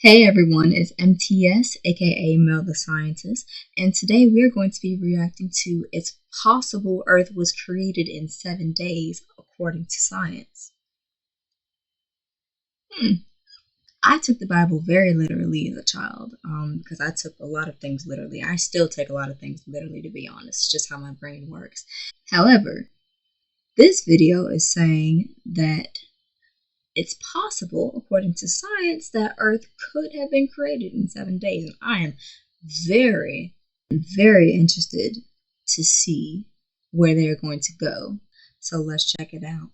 Hey everyone, it's MTS, aka Mel the Scientist, and today we are going to be reacting to It's Possible Earth Was Created in 7 Days, according to science. I took the Bible very literally as a child, because I took a lot of things literally. I still take a lot of things literally, to be honest. It's just how my brain works. However, this video is saying that it's possible, according to science, that Earth could have been created in 7 days. And I am very, very interested to see where they're going to go. So let's check it out.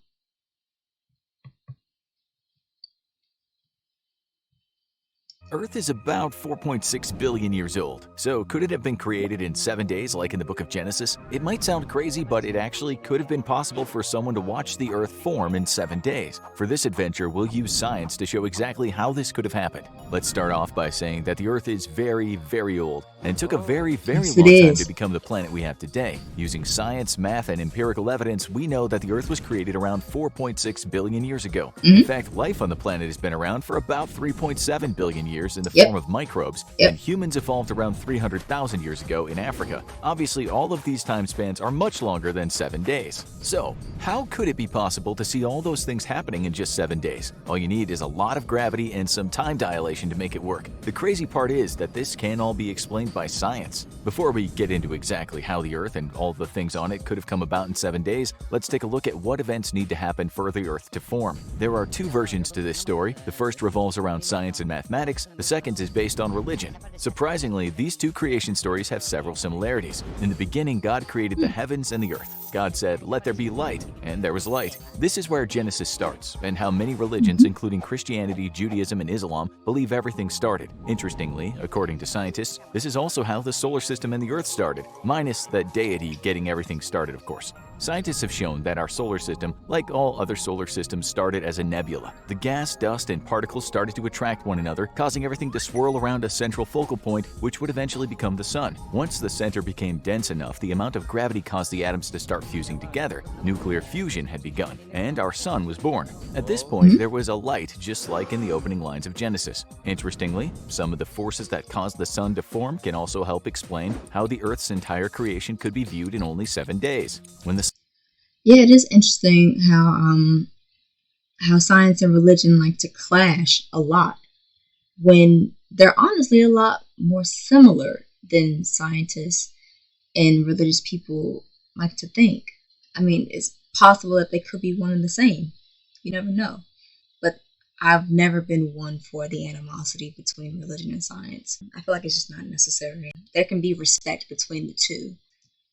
Earth is about 4.6 billion years old, so could it have been created in 7 days like in the book of Genesis? It might sound crazy, but it actually could have been possible for someone to watch the Earth form in 7 days. For this adventure, we'll use science to show exactly how this could have happened. Let's start off by saying that the Earth is very, very old and took a very, very long time to become the planet we have today. Using science, math, and empirical evidence, we know that the Earth was created around 4.6 billion years ago. In fact, life on the planet has been around for about 3.7 billion years in the form of microbes, and humans evolved around 300,000 years ago in Africa. Obviously, all of these time spans are much longer than 7 days. So, how could it be possible to see all those things happening in just 7 days? All you need is a lot of gravity and some time dilation to make it work. The crazy part is that this can all be explained by science. Before we get into exactly how the Earth and all the things on it could have come about in 7 days, let's take a look at what events need to happen for the Earth to form. There are two versions to this story. The first revolves around science and mathematics. The second is based on religion. Surprisingly, these two creation stories have several similarities. In the beginning, God created the heavens and the earth. God said, "Let there be light," and there was light. This is where Genesis starts, and how many religions, including Christianity, Judaism, and Islam, believe everything started. Interestingly, according to scientists, this is also how the solar system and the Earth started, minus the deity getting everything started, of course. Scientists have shown that our solar system, like all other solar systems, started as a nebula. The gas, dust, and particles started to attract one another, causing everything to swirl around a central focal point, which would eventually become the sun. Once the center became dense enough, the amount of gravity caused the atoms to start fusing together. Nuclear fusion had begun, and our sun was born. At this point, there was a light, just like in the opening lines of Genesis. Interestingly, some of the forces that caused the sun to form can also help explain how the Earth's entire creation could be viewed in only 7 days. Yeah, it is interesting how science and religion like to clash a lot when they're honestly a lot more similar than scientists and religious people like to think. I mean, it's possible that they could be one and the same. You never know. But I've never been one for the animosity between religion and science. I feel like it's just not necessary. There can be respect between the two.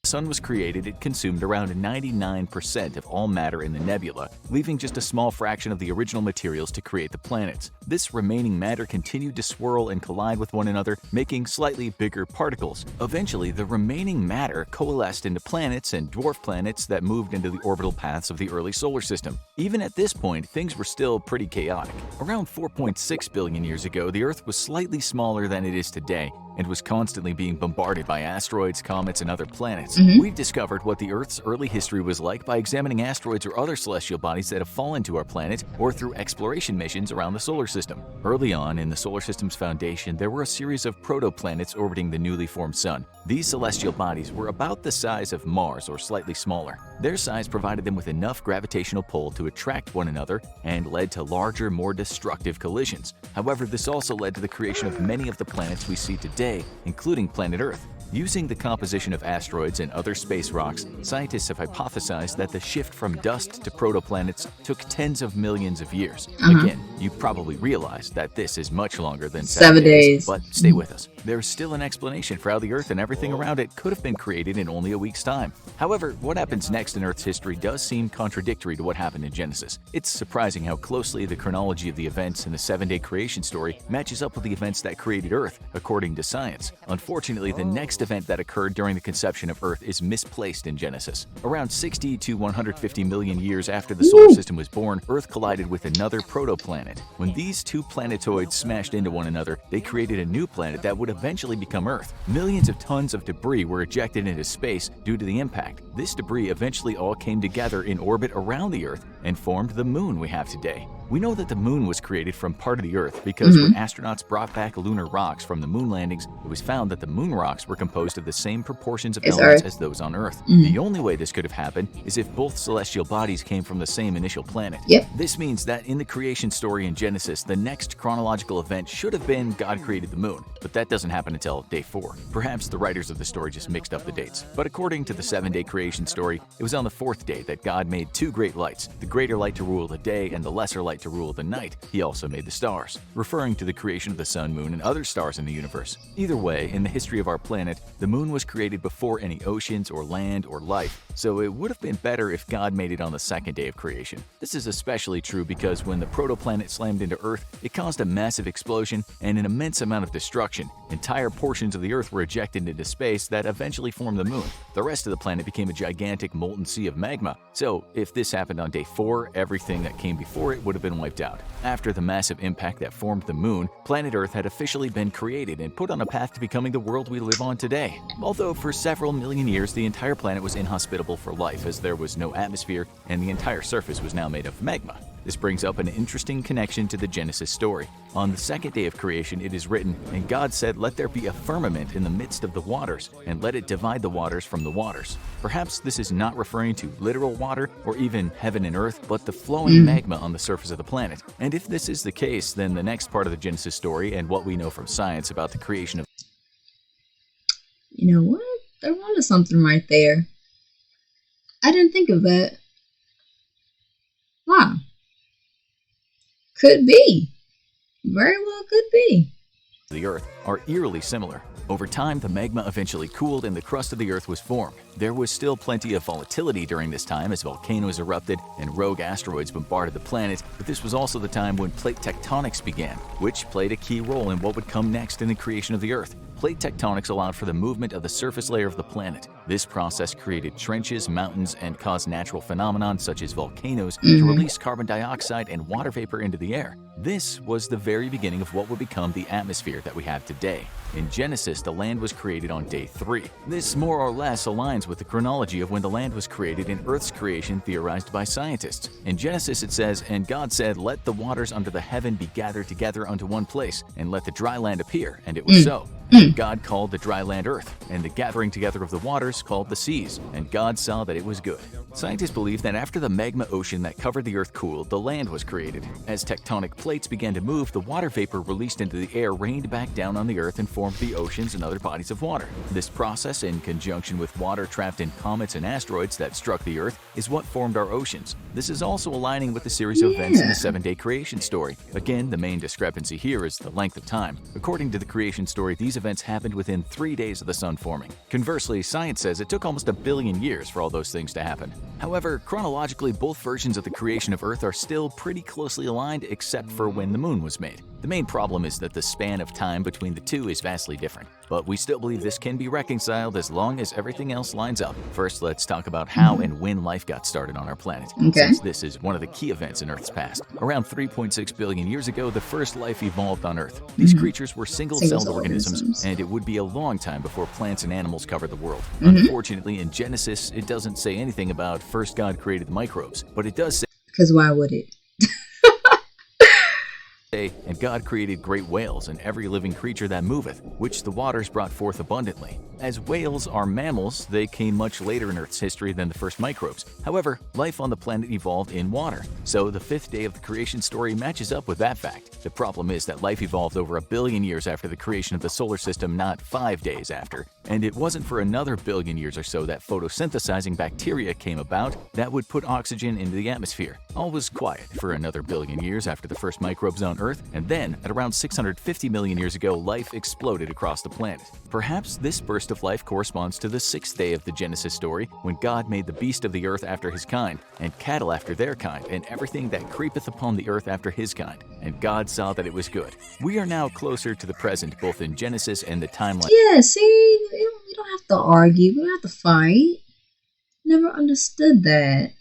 The sun was created, it consumed around 99% of all matter in the nebula, leaving just a small fraction of the original materials to create the planets. This remaining matter continued to swirl and collide with one another, making slightly bigger particles. Eventually, the remaining matter coalesced into planets and dwarf planets that moved into the orbital paths of the early solar system. Even at this point, things were still pretty chaotic. Around 4.6 billion years ago, the Earth was slightly smaller than it is today, and was constantly being bombarded by asteroids, comets, and other planets. We've discovered what the Earth's early history was like by examining asteroids or other celestial bodies that have fallen to our planet, or through exploration missions around the solar system. Early on in the solar system's foundation, there were a series of protoplanets orbiting the newly formed sun. These celestial bodies were about the size of Mars or slightly smaller. Their size provided them with enough gravitational pull to attract one another and led to larger, more destructive collisions. However, this also led to the creation of many of the planets we see today, including planet Earth. Using the composition of asteroids and other space rocks, scientists have hypothesized that the shift from dust to protoplanets took tens of millions of years. Again, you probably realize that this is much longer than 7 days, but stay with us. There's still an explanation for how the Earth and everything around it could have been created in only a week's time. However, what happens next in Earth's history does seem contradictory to what happened in Genesis. It's surprising how closely the chronology of the events in the 7-day creation story matches up with the events that created Earth, according to science. Unfortunately, the next event that occurred during the conception of Earth is misplaced in Genesis. Around 60 to 150 million years after the solar system was born, Earth collided with another protoplanet. When these two planetoids smashed into one another, they created a new planet that would eventually become Earth. Millions of tons of debris were ejected into space due to the impact. This debris eventually all came together in orbit around the Earth and formed the moon we have today. We know that the moon was created from part of the Earth because when astronauts brought back lunar rocks from the moon landings, it was found that the moon rocks were composed of the same proportions of elements as those on Earth. The only way this could have happened is if both celestial bodies came from the same initial planet. This means that in the creation story in Genesis, the next chronological event should have been God created the moon, but that doesn't happen until day 4. Perhaps the writers of the story just mixed up the dates, but according to the 7-day creation story, it was on the 4th day that God made 2 great lights, the greater light to rule the day and the lesser light to rule the night. He also made the stars, referring to the creation of the sun, moon, and other stars in the universe. Either way, in the history of our planet, the moon was created before any oceans or land or life, so it would have been better if God made it on the 2nd day of creation. This is especially true because when the protoplanet slammed into Earth, it caused a massive explosion and an immense amount of destruction. Entire portions of the Earth were ejected into space that eventually formed the moon. The rest of the planet became a gigantic molten sea of magma. So if this happened on day 4, everything that came before it would have been wiped out. After the massive impact that formed the moon, planet Earth had officially been created and put on a path to becoming the world we live on today. Although for several million years, the entire planet was inhospitable for life as there was no atmosphere and the entire surface was now made of magma. This brings up an interesting connection to the Genesis story. On the 2nd day of creation, it is written, "And God said, let there be a firmament in the midst of the waters, and let it divide the waters from the waters." Perhaps this is not referring to literal water or even heaven and earth, but the flowing magma on the surface of the planet. And if this is the case, then the next part of the Genesis story and what we know from science about the creation of... You know what? They're onto something right there. I didn't think of that. Wow. Could be. Very well could be. The Earth are eerily similar. Over time, the magma eventually cooled and the crust of the Earth was formed. There was still plenty of volatility during this time as volcanoes erupted and rogue asteroids bombarded the planet, but this was also the time when plate tectonics began, which played a key role in what would come next in the creation of the Earth. Plate tectonics allowed for the movement of the surface layer of the planet. This process created trenches, mountains, and caused natural phenomena such as volcanoes to release carbon dioxide and water vapor into the air. This was the very beginning of what would become the atmosphere that we have today. In Genesis, the land was created on day 3. This more or less aligns with the chronology of when the land was created in Earth's creation theorized by scientists. In Genesis it says, "And God said, let the waters under the heaven be gathered together unto one place, and let the dry land appear. And it was so. And God called the dry land earth, and the gathering together of the waters called the seas. And God saw that it was good." Scientists believe that after the magma ocean that covered the earth cooled, the land was created. As tectonic plates began to move, the water vapor released into the air rained back down on the earth and formed the oceans and other bodies of water. This process, in conjunction with water trapped in comets and asteroids that struck the earth, is what formed our oceans. This is also aligning with the series of events in the 7-day creation story. Again, the main discrepancy here is the length of time. According to the creation story, these events happened within 3 days of the sun forming. Conversely, science says it took almost 1 billion years for all those things to happen. However, chronologically, both versions of the creation of Earth are still pretty closely aligned except for when the moon was made. The main problem is that the span of time between the two is vastly different, but we still believe this can be reconciled as long as everything else lines up. First, let's talk about how and when life got started on our planet, since this is one of the key events in Earth's past. Around 3.6 billion years ago, the first life evolved on Earth. These creatures were single-celled organisms, and it would be a long time before plants and animals covered the world. Unfortunately, in Genesis, it doesn't say anything about first God created the microbes, but it does say, because why would it? "And God created great whales and every living creature that moveth, which the waters brought forth abundantly." As whales are mammals, they came much later in Earth's history than the first microbes. However, life on the planet evolved in water, so the 5th day of the creation story matches up with that fact. The problem is that life evolved over 1 billion years after the creation of the solar system, not 5 days after. And it wasn't for another 1 billion years or so that photosynthesizing bacteria came about that would put oxygen into the atmosphere. All was quiet for another 1 billion years after the first microbes on Earth, and then, at around 650 million years ago, life exploded across the planet. Perhaps this burst of life corresponds to the 6th day of the Genesis story, when God made the beast of the earth after his kind, and cattle after their kind, and everything that creepeth upon the earth after his kind. And God saw that it was good. We are now closer to the present, both in Genesis and the timeline. Yeah, see, we don't have to argue, we don't have to fight. Never understood that.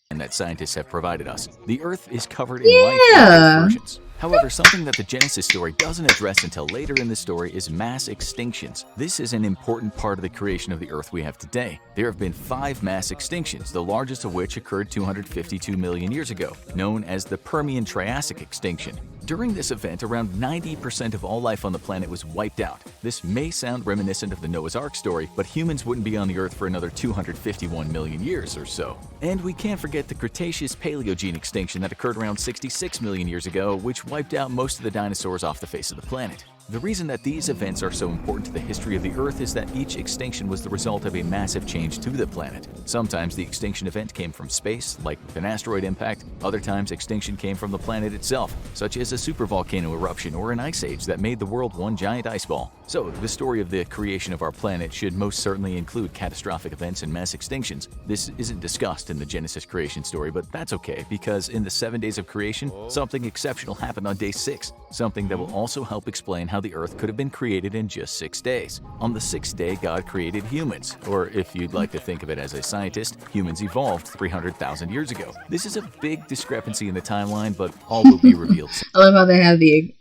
And that scientists have provided us. The Earth is covered in life in versions. However, something that the Genesis story doesn't address until later in the story is mass extinctions. This is an important part of the creation of the Earth we have today. There have been 5 mass extinctions, the largest of which occurred 252 million years ago, known as the Permian-Triassic extinction. During this event, around 90% of all life on the planet was wiped out. This may sound reminiscent of the Noah's Ark story, but humans wouldn't be on the Earth for another 251 million years or so. And we can't forget the Cretaceous-Paleogene extinction that occurred around 66 million years ago, which wiped out most of the dinosaurs off the face of the planet. The reason that these events are so important to the history of the Earth is that each extinction was the result of a massive change to the planet. Sometimes the extinction event came from space, like with an asteroid impact. Other times extinction came from the planet itself, such as a supervolcano eruption or an ice age that made the world one giant ice ball. So, the story of the creation of our planet should most certainly include catastrophic events and mass extinctions. This isn't discussed in the Genesis creation story, but that's okay, because in the 7 days of creation, something exceptional happened on day 6, something that will also help explain how the Earth could have been created in just 6 days. On the 6th day, God created humans, or if you'd like to think of it as a scientist, humans evolved 300,000 years ago. This is a big discrepancy in the timeline, but all will be revealed soon. I love how they have the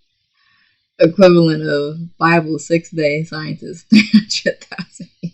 equivalent of Bible 6-day scientists, 300,000 years.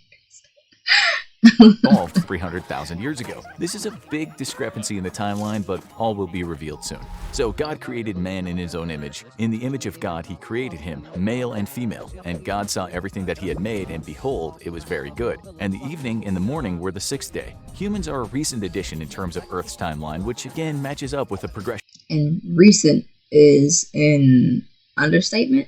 Evolved 300,000 years ago. This is a big discrepancy in the timeline, but all will be revealed soon. So God created man in his own image. In the image of God, he created him, male and female. And God saw everything that he had made, and behold, it was very good. And the evening and the morning were the 6th day. Humans are a recent addition in terms of Earth's timeline, which again matches up with the progression. And recent is an understatement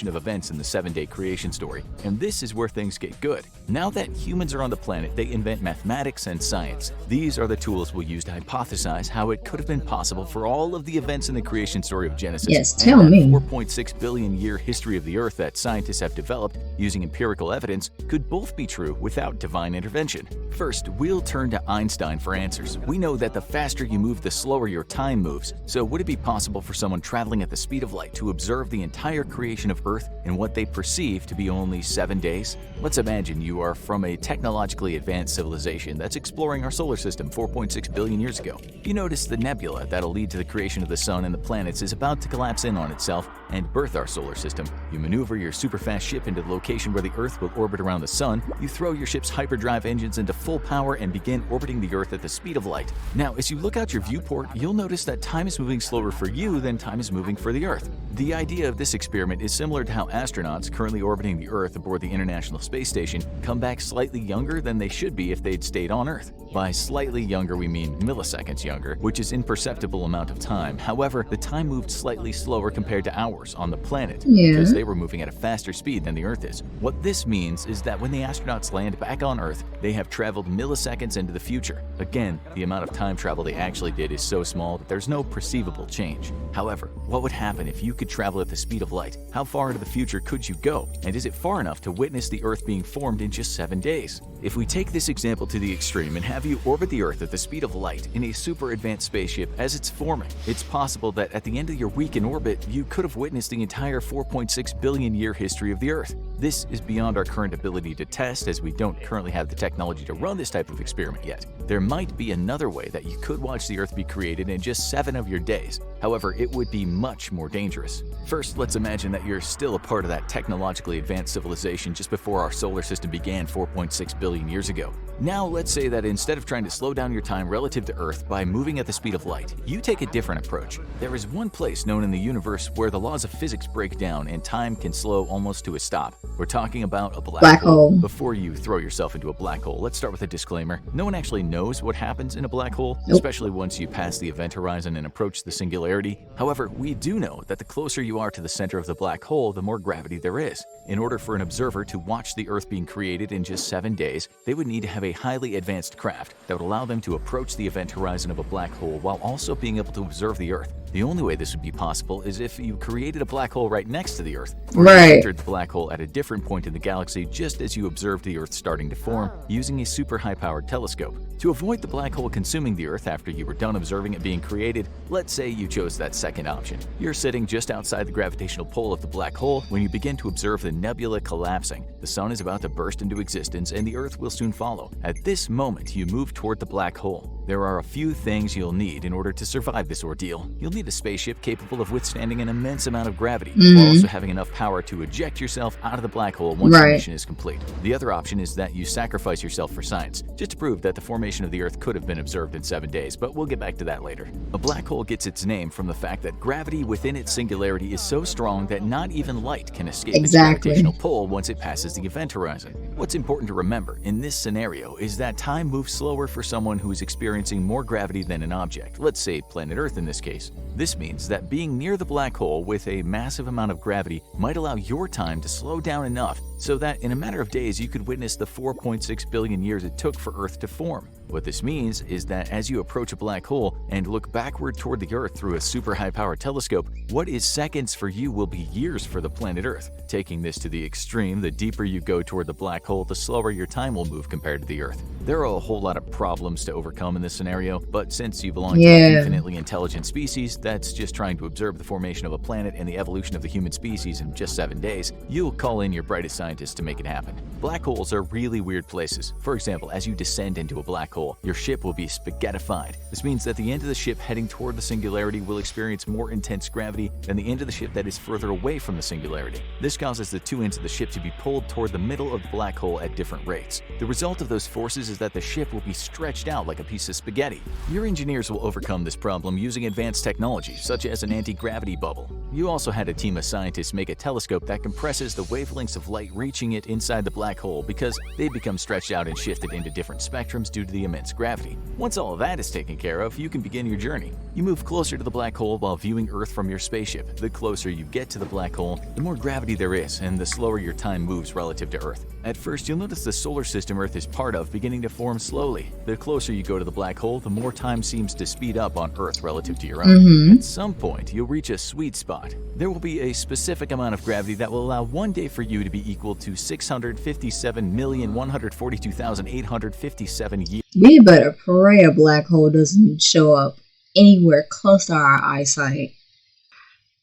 of events in the 7-day creation story, and this is where things get good. Now that humans are on the planet, they invent mathematics and science. These are the tools we'll use to hypothesize how it could have been possible for all of the events in the creation story of Genesis. Yes, tell me. 4.6 billion year history of the Earth that scientists have developed using empirical evidence could both be true without divine intervention. First, we'll turn to Einstein for answers. We know that the faster you move, the slower your time moves. So would it be possible for someone traveling at the speed of light to observe the entire creation of Earth in what they perceive to be only 7 days? Let's imagine you are from a technologically advanced civilization that's exploring our solar system 4.6 billion years ago. You notice the nebula that'll lead to the creation of the sun and the planets is about to collapse in on itself and birth our solar system. You maneuver your super-fast ship into the location where the Earth will orbit around the sun. You throw your ship's hyperdrive engines into full power and begin orbiting the Earth at the speed of light. Now, as you look out your viewport, you'll notice that time is moving slower for you than time is moving for the Earth. The idea of this experiment is similar to how astronauts currently orbiting the Earth aboard the International Space Station come back slightly younger than they should be if they'd stayed on Earth. By slightly younger, we mean milliseconds younger, which is an imperceptible amount of time. However, the time moved slightly slower compared to ours on the planet because they were moving at a faster speed than the Earth is. What this means is that when the astronauts land back on Earth, they have traveled milliseconds into the future. Again, the amount of time travel they actually did is so small that there's no perceivable change. However, what would happen if you could travel at the speed of light? How far into the future could you go? And is it far enough to witness the Earth being formed in just 7 days? If we take this example to the extreme and have you orbit the Earth at the speed of light in a super advanced spaceship as it's forming, it's possible that at the end of your week in orbit, you could have witnessed the entire 4.6 billion year history of the Earth. This is beyond our current ability to test, as we don't currently have the technology to run this type of experiment yet. There might be another way that you could watch the Earth be created in just 7 of your days. However, it would be much more dangerous. First, let's imagine that you're still a part of that technologically advanced civilization just before our solar system began 4.6 billion years ago. Now, let's say that instead of trying to slow down your time relative to Earth by moving at the speed of light, you take a different approach. There is one place known in the universe where the laws of physics break down and time can slow almost to a stop. We're talking about a black hole. Before you throw yourself into a black hole, let's start with a disclaimer. No one actually knows what happens in a black hole, especially once you pass the event horizon and approach the singularity. However, we do know that the closer you are to the center of the black hole, the more gravity there is. In order for an observer to watch the Earth being created in just 7 days, they would need to have a highly advanced craft that would allow them to approach the event horizon of a black hole while also being able to observe the Earth. The only way this would be possible is if you created a black hole right next to the Earth, or you entered the black hole at a different point in the galaxy just as you observed the Earth starting to form using a super high-powered telescope. To avoid the black hole consuming the Earth after you were done observing it being created, let's say you chose that second option. You're sitting just outside the gravitational pull of the black hole when you begin to observe the nebula collapsing. The sun is about to burst into existence and the Earth will soon follow. At this moment, you move toward the black hole. There are a few things you'll need in order to survive this ordeal. You'll need a spaceship capable of withstanding an immense amount of gravity, while also having enough power to eject yourself out of the black hole once the mission is complete. The other option is that you sacrifice yourself for science, just to prove that the formation of the Earth could have been observed in 7 days, but we'll get back to that later. A black hole gets its name from the fact that gravity within its singularity is so strong that not even light can escape its gravitational pull once it passes the event horizon. What's important to remember in this scenario is that time moves slower for someone who is experiencing more gravity than an object, let's say planet Earth in this case. This means that being near the black hole with a massive amount of gravity might allow your time to slow down enough so that in a matter of days you could witness the 4.6 billion years it took for Earth to form. What this means is that as you approach a black hole and look backward toward the Earth through a super high-powered telescope, what is seconds for you will be years for the planet Earth. Taking this to the extreme, the deeper you go toward the black hole, the slower your time will move compared to the Earth. There are a whole lot of problems to overcome in this scenario, but since you belong to an infinitely intelligent species that's just trying to observe the formation of a planet and the evolution of the human species in just 7 days, you'll call in your brightest scientists to make it happen. Black holes are really weird places. For example, as you descend into a black hole, your ship will be spaghettified. This means that the end of the ship heading toward the singularity will experience more intense gravity than the end of the ship that is further away from the singularity. This causes the two ends of the ship to be pulled toward the middle of the black hole at different rates. The result of those forces is that the ship will be stretched out like a piece of spaghetti. Your engineers will overcome this problem using advanced technology, such as an anti-gravity bubble. You also had a team of scientists make a telescope that compresses the wavelengths of light reaching it inside the black hole because they become stretched out and shifted into different spectrums due to the immense gravity. Once all of that is taken care of, you can begin your journey. You move closer to the black hole while viewing Earth from your spaceship. The closer you get to the black hole, the more gravity there is, and the slower your time moves relative to Earth. At first, you'll notice the solar system Earth is part of beginning to form slowly. The closer you go to the black hole, the more time seems to speed up on Earth relative to your own. At some point, you'll reach a sweet spot. There will be a specific amount of gravity that will allow one day for you to be equal to 657,142,857 years. We better pray a black hole doesn't show up anywhere close to our eyesight.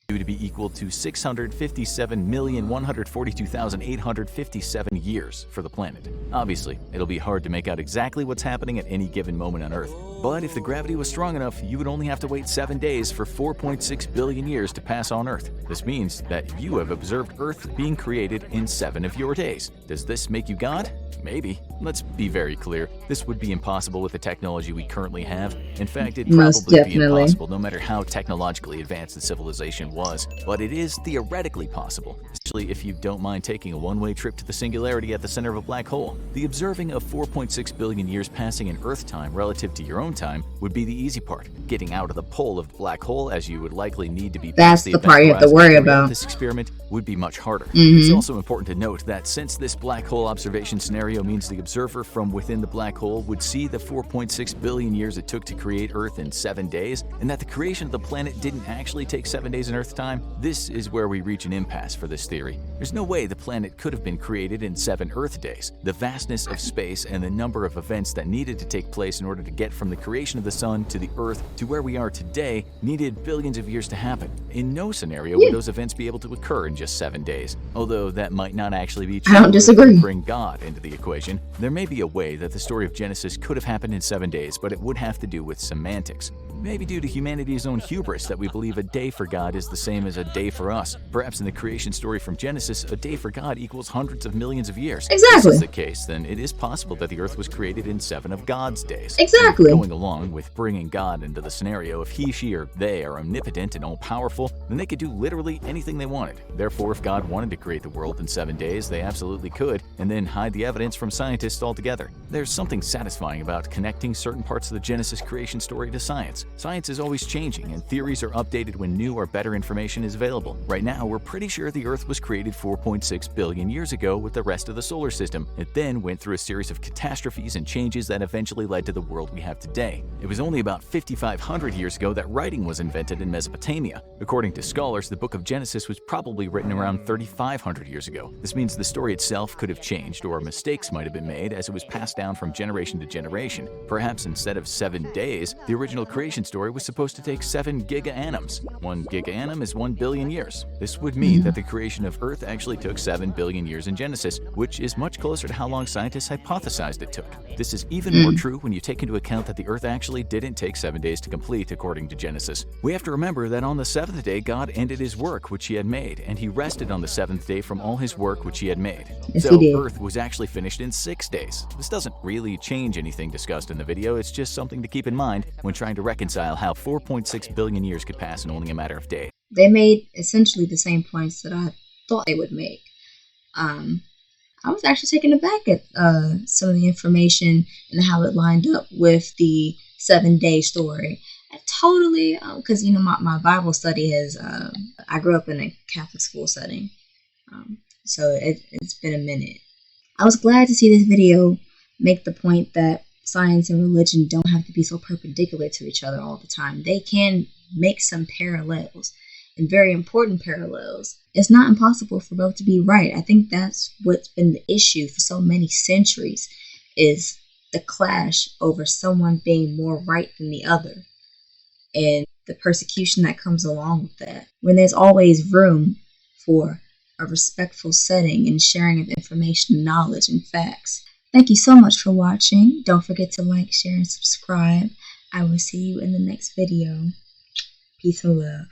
To be equal to 657,142,857 years for the planet. Obviously, it'll be hard to make out exactly what's happening at any given moment on Earth, but if the gravity was strong enough, you would only have to wait 7 days for 4.6 billion years to pass on Earth. This means that you have observed Earth being created in 7 of your days. Does this make you God? Maybe. Let's be very clear. This would be impossible with the technology we currently have. In fact, it'd probably be impossible no matter how technologically advanced the civilization was. But it is theoretically possible, especially if you don't mind taking a one-way trip to the singularity at the center of a black hole. The observing of 4.6 billion years passing in Earth time relative to your own time would be the easy part. Getting out of the pole of the black hole, as you would likely need to be past the part you have to worry about. This experiment would be much harder. It's also important to note that since this black hole observation scenario means the observer from within the black hole would see the 4.6 billion years it took to create Earth in 7 days, and that the creation of the planet didn't actually take 7 days in Earth time, this is where we reach an impasse for this theory. There's no way the planet could have been created in 7 Earth days. The vastness of space and the number of events that needed to take place in order to get from the creation of the sun to the Earth to where we are today needed billions of years to happen. In no scenario would those events be able to occur in just 7 days. Although that might not actually be true. I don't disagree. If we bring God into the equation, there may be a way that the story of Genesis could have happened in 7 days, but it would have to do with semantics. Maybe due to humanity's own hubris that we believe a day for God is the same as a day for us. Perhaps in the creation story from Genesis, a day for God equals hundreds of millions of years. Exactly. If this is the case, then it is possible that the Earth was created in 7 of God's days. Exactly. And going along with bringing God into the scenario, if he, she, or they are omnipotent and all-powerful, then they could do literally anything they wanted. Therefore, if God wanted to create the world in 7 days, they absolutely could, and then hide the evidence from scientists altogether. There's something satisfying about connecting certain parts of the Genesis creation story to science. Science is always changing, and theories are updated when new or better information is available. Right now, we're pretty sure the Earth was created 4.6 billion years ago with the rest of the solar system. It then went through a series of catastrophes and changes that eventually led to the world we have today. It was only about 5,500 years ago that writing was invented in Mesopotamia. According to scholars, the book of Genesis was probably written around 3,500 years ago. This means the story itself could have changed, or mistakes might have been made as it was passed down from generation to generation. Perhaps instead of 7 days, the original creation creation story was supposed to take 7 gigaannums. 1 gigaannum is 1 billion years. This would mean that the creation of Earth actually took 7 billion years in Genesis, which is much closer to how long scientists hypothesized it took. This is even more true when you take into account that the Earth actually didn't take 7 days to complete, according to Genesis. We have to remember that on the 7th day, God ended his work which he had made, and he rested on the 7th day from all his work which he had made. Yes, So he did. Earth was actually finished in 6 days. This doesn't really change anything discussed in the video, it's just something to keep in mind when trying to reconcile how 4.6 billion years could pass in only a matter of days. They made essentially the same points that I thought they would make. I was actually taken aback at some of the information and how it lined up with the 7-day story. I totally, because my Bible study has, I grew up in a Catholic school setting, so it's been a minute. I was glad to see this video make the point that science and religion don't have to be so perpendicular to each other all the time. They can make some parallels, and very important parallels. It's not impossible for both to be right. I think that's what's been the issue for so many centuries, is the clash over someone being more right than the other, and the persecution that comes along with that, when there's always room for a respectful setting and sharing of information, knowledge, and facts. Thank you so much for watching. Don't forget to like, share, and subscribe. I will see you in the next video. Peace and love.